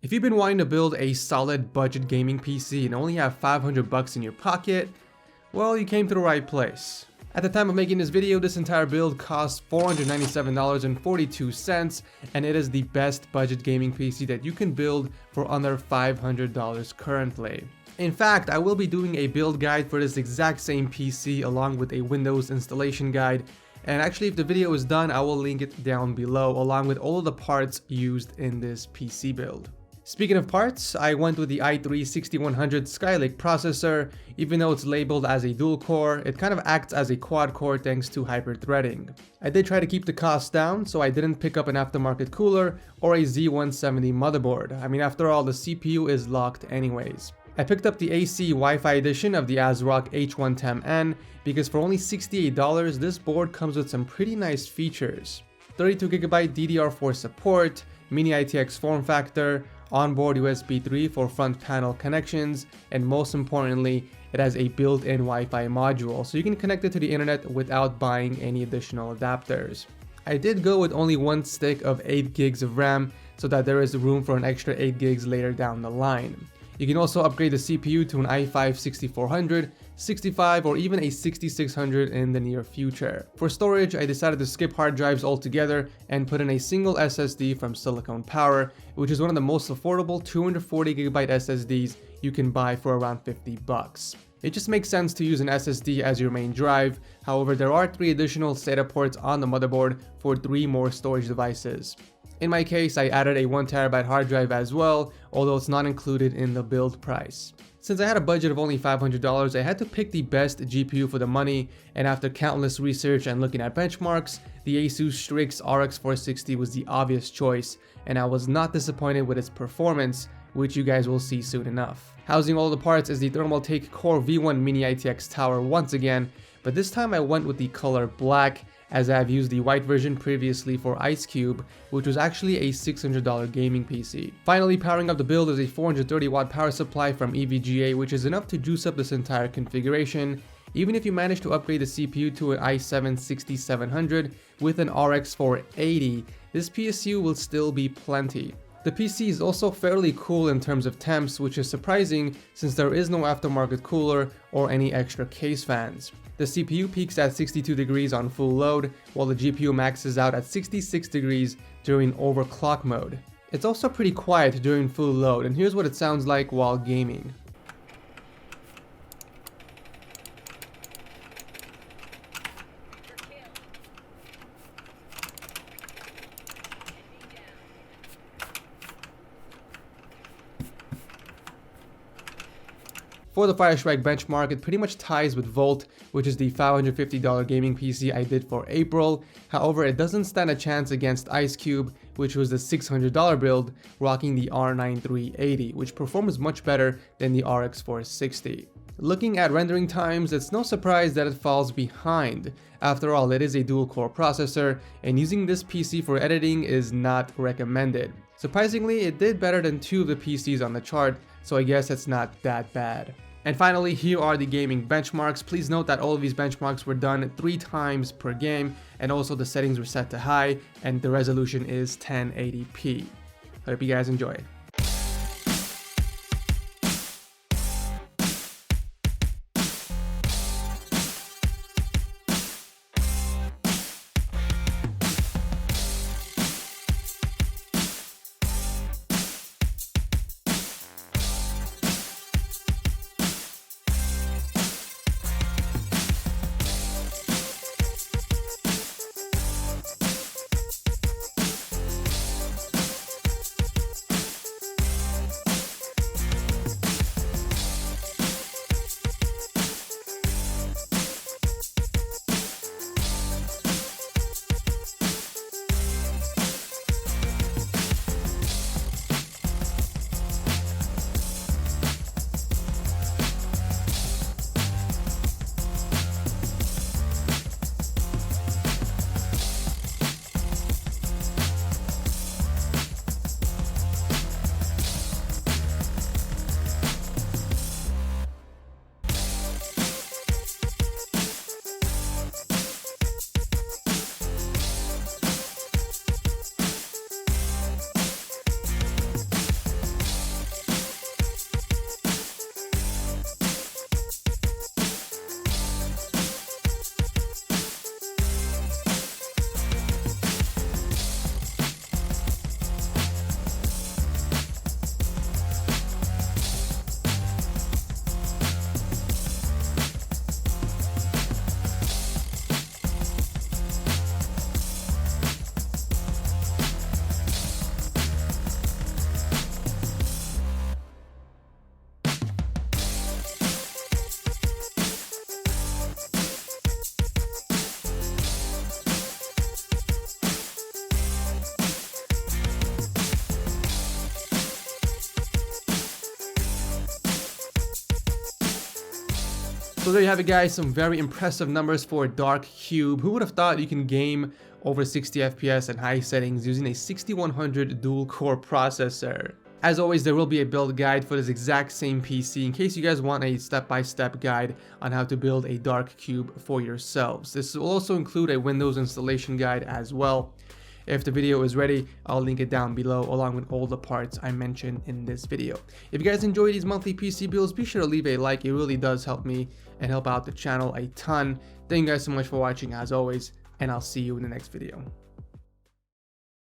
If you've been wanting to build a solid budget gaming PC and only have $500 in your pocket, well, you came to the right place. At the time of making this video, this entire build cost $497.42, and it is the best budget gaming PC that you can build for under $500 currently. In fact, I will be doing a build guide for this exact same PC along with a Windows installation guide, and actually if the video is done, I will link it down below along with all of the parts used in this PC build. Speaking of parts, I went with the i3-6100 Skylake processor. Even though it's labeled as a dual core, it kind of acts as a quad core thanks to hyper-threading. I did try to keep the cost down, so I didn't pick up an aftermarket cooler or a Z170 motherboard. I mean, after all, the CPU is locked anyways. I picked up the AC Wi-Fi edition of the ASRock H110N because for only $68, this board comes with some pretty nice features. 32GB DDR4 support, mini ITX form factor, onboard USB 3 for front panel connections, and most importantly, it has a built-in Wi-Fi module, so you can connect it to the internet without buying any additional adapters. I did go with only one stick of 8 gigs of RAM, so that there is room for an extra 8 gigs later down the line. You can also upgrade the CPU to an i5-6400, 65, or even a 6600 in the near future. For storage, I decided to skip hard drives altogether and put in a single SSD from Silicon Power, which is one of the most affordable 240GB SSDs you can buy for around $50. It just makes sense to use an SSD as your main drive. However, there are 3 additional SATA ports on the motherboard for 3 more storage devices. In my case, I added a 1TB hard drive as well, although it's not included in the build price. Since I had a budget of only $500, I had to pick the best GPU for the money, and after countless research and looking at benchmarks, the Asus Strix RX 460 was the obvious choice, and I was not disappointed with its performance, which you guys will see soon enough. Housing all the parts is the Thermaltake Core V1 Mini ITX tower once again, but this time I went with the color black, as I have used the white version previously for IceCube, which was actually a $600 gaming PC. Finally, powering up the build is a 430-watt power supply from EVGA, which is enough to juice up this entire configuration. Even if you manage to upgrade the CPU to an i7-6700 with an RX 480, this PSU will still be plenty. The PC is also fairly cool in terms of temps, which is surprising since there is no aftermarket cooler or any extra case fans. The CPU peaks at 62 degrees on full load, while the GPU maxes out at 66 degrees during overclock mode. It's also pretty quiet during full load, and here's what it sounds like while gaming. For the Firestrike benchmark, it pretty much ties with Volt, which is the $550 gaming PC I did for April. However, it doesn't stand a chance against IceCube, which was the $600 build, rocking the R9 380, which performs much better than the RX 460. Looking at rendering times, it's no surprise that it falls behind. After all, it is a dual-core processor, and using this PC for editing is not recommended. Surprisingly, it did better than 2 of the PCs on the chart, so I guess it's not that bad. And finally, here are the gaming benchmarks. Please note that all of these benchmarks were done 3 times per game, and also the settings were set to high, and the resolution is 1080p. I hope you guys enjoy. So there you have it, guys, some very impressive numbers for Dark Cube. Who would have thought you can game over 60 FPS at high settings using a 6100 dual core processor? As always, there will be a build guide for this exact same PC in case you guys want a step-by-step guide on how to build a Dark Cube for yourselves. This will also include a Windows installation guide as well. If the video is ready, I'll link it down below along with all the parts I mentioned in this video. If you guys enjoy these monthly PC builds, be sure to leave a like. It really does help me and help out the channel a ton. Thank you guys so much for watching as always, and I'll see you in the next video.